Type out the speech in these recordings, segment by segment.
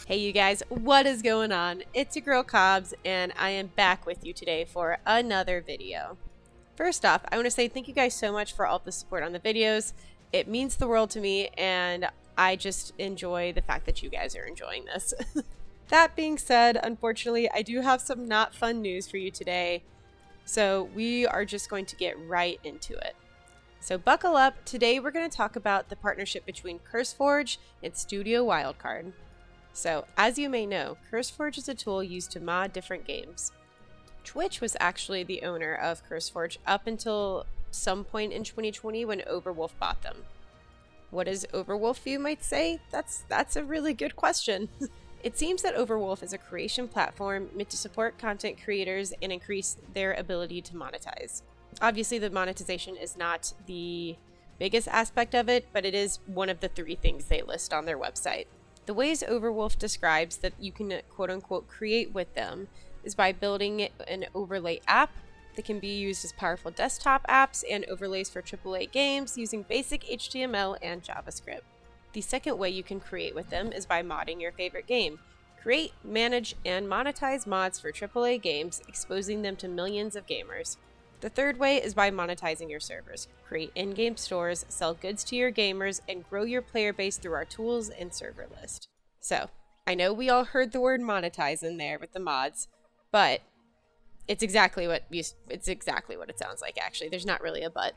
Hey you guys, what is going on? It's your girl Cobbs, and I am back with you today for another video. First off, I want to say thank you guys so much for all the support on the videos. It means the world to me, and I just enjoy the fact that you guys are enjoying this. That being said, unfortunately, I do have some not fun news for you today, so we are just going to get right into it. So buckle up. Today we're going to talk about the partnership between CurseForge and Studio Wildcard. So, as you may know, CurseForge is a tool used to mod different games. Twitch was actually the owner of CurseForge up until some point in 2020 when Overwolf bought them. What is Overwolf, you might say? That's a really good question. It seems that Overwolf is a creation platform meant to support content creators and increase their ability to monetize. Obviously, the monetization is not the biggest aspect of it, but it is one of the 3 things they list on their website. The ways Overwolf describes that you can quote-unquote create with them is by building an overlay app that can be used as powerful desktop apps and overlays for AAA games using basic HTML and JavaScript. The second way you can create with them is by modding your favorite game. Create, manage, and monetize mods for AAA games, exposing them to millions of gamers. The third way is by monetizing your servers. Create in-game stores, sell goods to your gamers, and grow your player base through our tools and server list. So, I know we all heard the word monetize in there with the mods, but it's exactly what it sounds like, actually. There's not really a but.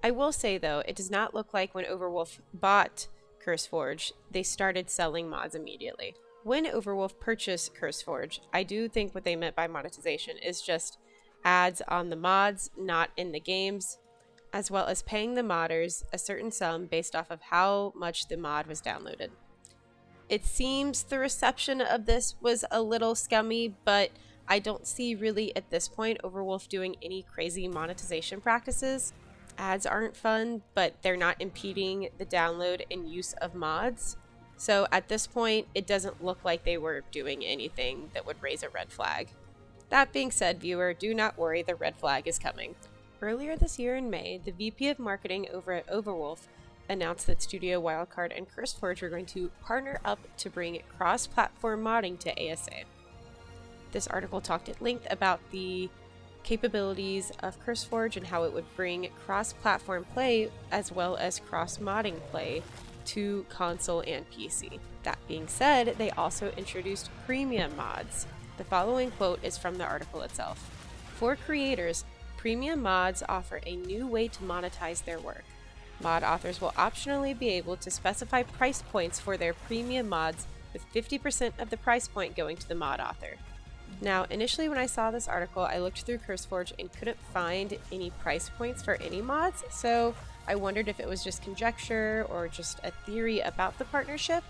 I will say, though, it does not look like when Overwolf bought CurseForge, they started selling mods immediately. When Overwolf purchased CurseForge, I do think what they meant by monetization is just ads on the mods, not in the games, as well as paying the modders a certain sum based off of how much the mod was downloaded. It seems the reception of this was a little scummy, but I don't see really at this point Overwolf doing any crazy monetization practices. Ads aren't fun, but they're not impeding the download and use of mods. So at this point, it doesn't look like they were doing anything that would raise a red flag. That being said, viewer, do not worry, the red flag is coming. Earlier this year in May, the VP of Marketing over at Overwolf announced that Studio Wildcard and CurseForge were going to partner up to bring cross-platform modding to ASA. This article talked at length about the capabilities of CurseForge and how it would bring cross-platform play as well as cross-modding play to console and PC. That being said, they also introduced premium mods. The following quote is from the article itself. For creators, premium mods offer a new way to monetize their work. Mod authors will optionally be able to specify price points for their premium mods, with 50% of the price point going to the mod author. Now, initially when I saw this article, I looked through CurseForge and couldn't find any price points for any mods, so I wondered if it was just conjecture or just a theory about the partnership.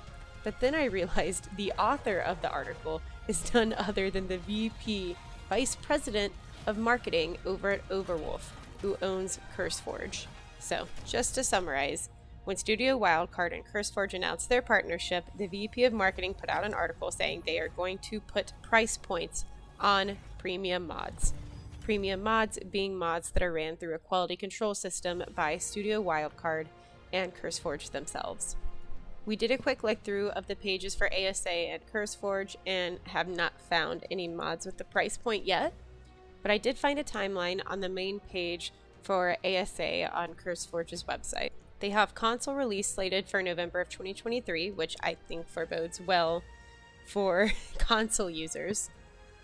But then I realized the author of the article is none other than the VP, Vice President of Marketing over at Overwolf, who owns CurseForge. So, just to summarize, when Studio Wildcard and CurseForge announced their partnership, the VP of Marketing put out an article saying they are going to put price points on premium mods. Premium mods being mods that are ran through a quality control system by Studio Wildcard and CurseForge themselves. We did a quick look through of the pages for ASA and CurseForge and have not found any mods with the price point yet, but I did find a timeline on the main page for ASA on CurseForge's website. They have console release slated for November of 2023, which I think forebodes well for console users.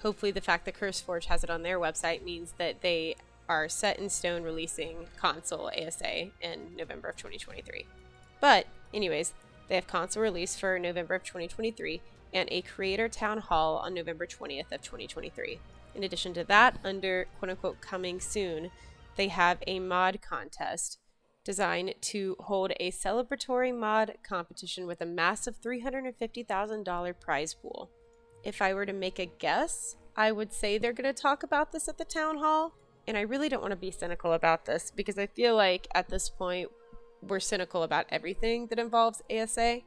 Hopefully the fact that CurseForge has it on their website means that they are set in stone releasing console ASA in November of 2023. But anyways, they have console release for November of 2023 and a creator town hall on November 20th of 2023. In addition to that, under quote-unquote coming soon, they have a mod contest designed to hold a celebratory mod competition with a massive $350,000 prize pool. If I were to make a guess, I would say they're going to talk about this at the town hall. And I really don't want to be cynical about this because I feel like at this point, we're cynical about everything that involves ASA.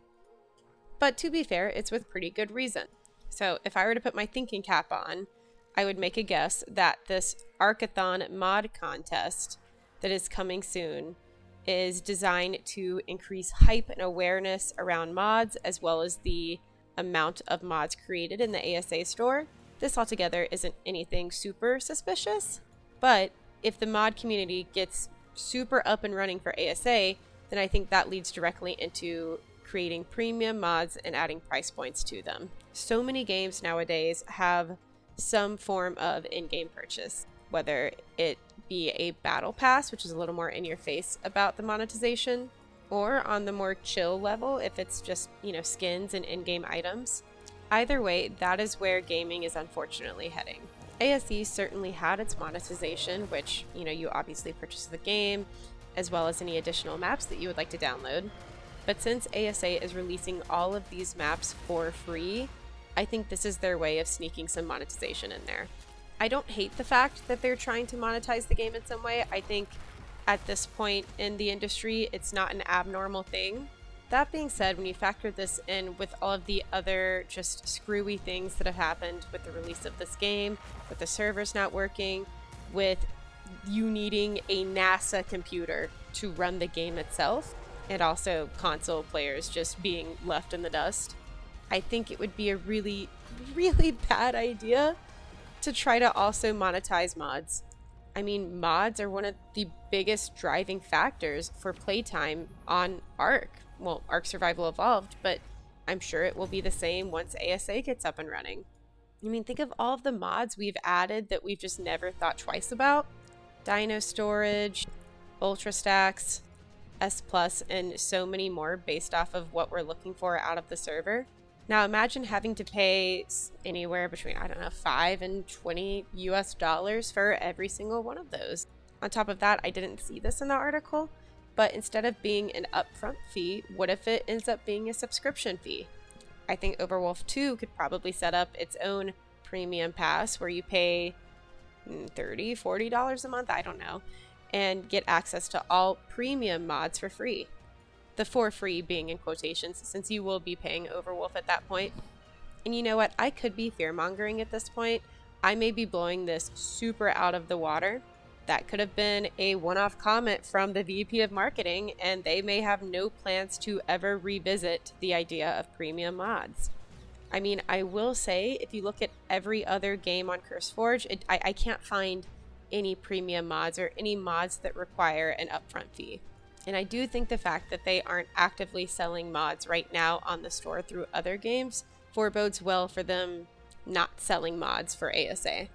But to be fair, it's with pretty good reason. So if I were to put my thinking cap on, I would make a guess that this Arkathon mod contest that is coming soon is designed to increase hype and awareness around mods, as well as the amount of mods created in the ASA store, this altogether isn't anything super suspicious. But if the mod community gets super up and running for ASA, then I think that leads directly into creating premium mods and adding price points to them. So many games nowadays have some form of in-game purchase, whether it be a battle pass, which is a little more in your face about the monetization, or on the more chill level, if it's just, skins and in-game items. Either way, that is where gaming is unfortunately heading. ASE certainly had its monetization, which, you obviously purchase the game, as well as any additional maps that you would like to download. But since ASA is releasing all of these maps for free, I think this is their way of sneaking some monetization in there. I don't hate the fact that they're trying to monetize the game in some way. I think at this point in the industry, it's not an abnormal thing. That being said, when you factor this in with all of the other just screwy things that have happened with the release of this game, with the servers not working, with you needing a NASA computer to run the game itself, and also console players just being left in the dust, I think it would be a really, really bad idea to try to also monetize mods. I mean, mods are one of the biggest driving factors for playtime on Ark. Well, Ark Survival Evolved, but I'm sure it will be the same once ASA gets up and running. I mean, think of all of the mods we've added that we've just never thought twice about. Dino Storage, Ultra Stacks, S+, and so many more based off of what we're looking for out of the server. Now imagine having to pay anywhere between, $5 and $20 for every single one of those. On top of that, I didn't see this in the article, but instead of being an upfront fee, what if it ends up being a subscription fee? I think Overwolf 2 could probably set up its own premium pass where you pay $30, $40 a month, I don't know, and get access to all premium mods for free. The for free being in quotations, since you will be paying Overwolf at that point. And you know what? I could be fear-mongering at this point. I may be blowing this super out of the water. That could have been a one-off comment from the VP of marketing, and they may have no plans to ever revisit the idea of premium mods. I mean, I will say, if you look at every other game on CurseForge, I can't find any premium mods or any mods that require an upfront fee. And I do think the fact that they aren't actively selling mods right now on the store through other games forebodes well for them not selling mods for ASA.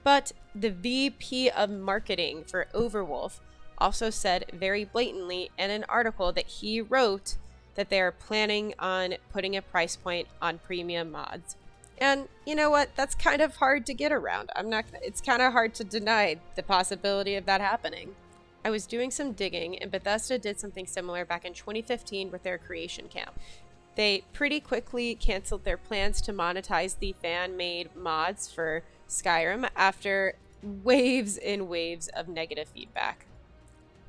But the VP of marketing for Overwolf also said very blatantly in an article that he wrote that they are planning on putting a price point on premium mods. And you know what? That's kind of hard to get around. It's kind of hard to deny the possibility of that happening. I was doing some digging, and Bethesda did something similar back in 2015 with their creation camp. They pretty quickly canceled their plans to monetize the fan-made mods for Skyrim after waves and waves of negative feedback.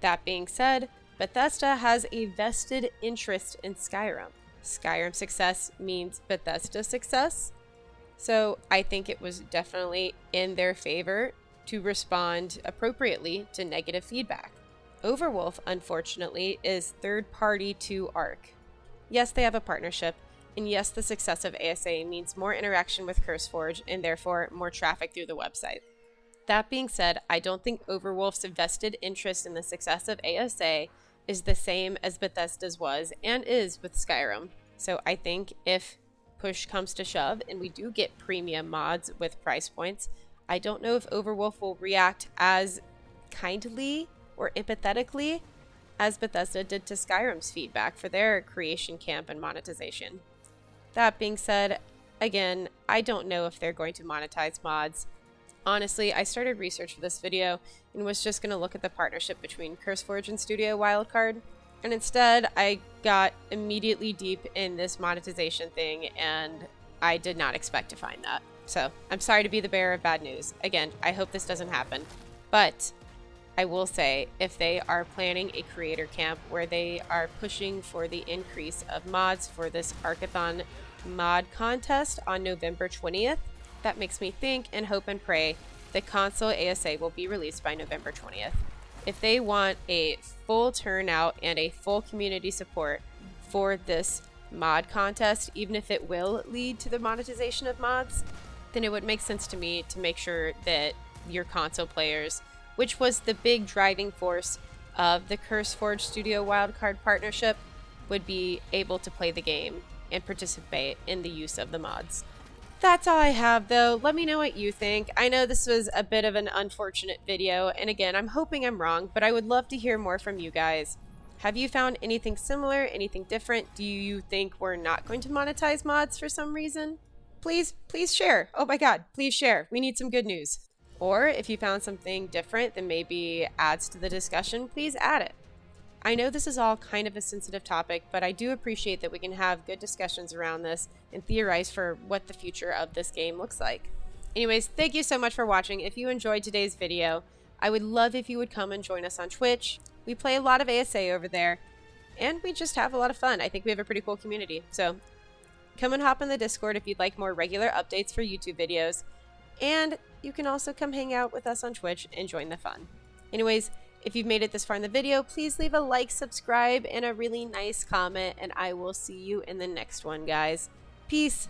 That being said, Bethesda has a vested interest in Skyrim. Skyrim success means Bethesda success. So I think it was definitely in their favor to respond appropriately to negative feedback. Overwolf, unfortunately, is third party to Ark. Yes, they have a partnership, and yes, the success of ASA means more interaction with CurseForge and therefore more traffic through the website. That being said, I don't think Overwolf's vested interest in the success of ASA is the same as Bethesda's was and is with Skyrim. So I think if push comes to shove and we do get premium mods with price points, I don't know if Overwolf will react as kindly or empathetically as Bethesda did to Skyrim's feedback for their creation camp and monetization. That being said, again, I don't know if they're going to monetize mods. Honestly, I started research for this video and was just going to look at the partnership between CurseForge and Studio Wildcard, and instead I got immediately deep in this monetization thing, and I did not expect to find that. So I'm sorry to be the bearer of bad news. Again, I hope this doesn't happen. But I will say, if they are planning a creator camp where they are pushing for the increase of mods for this Arkathon mod contest on November 20th, that makes me think and hope and pray the console ASA will be released by November 20th. If they want a full turnout and a full community support for this mod contest, even if it will lead to the monetization of mods, then it would make sense to me to make sure that your console players, which was the big driving force of the CurseForge Studio Wildcard partnership, would be able to play the game and participate in the use of the mods. That's all I have, though. Let me know what you think. I know this was a bit of an unfortunate video, and again, I'm hoping I'm wrong, but I would love to hear more from you guys. Have you found anything similar, anything different? Do you think we're not going to monetize mods for some reason? Please share. Oh my god, please share. We need some good news. Or if you found something different that maybe adds to the discussion, please add it. I know this is all kind of a sensitive topic, but I do appreciate that we can have good discussions around this and theorize for what the future of this game looks like. Anyways, thank you so much for watching. If you enjoyed today's video, I would love if you would come and join us on Twitch. We play a lot of ASA over there, and we just have a lot of fun. I think we have a pretty cool community. So come and hop in the Discord if you'd like more regular updates for YouTube videos. And you can also come hang out with us on Twitch and join the fun. Anyways, if you've made it this far in the video, please leave a like, subscribe, and a really nice comment, and I will see you in the next one, guys. Peace!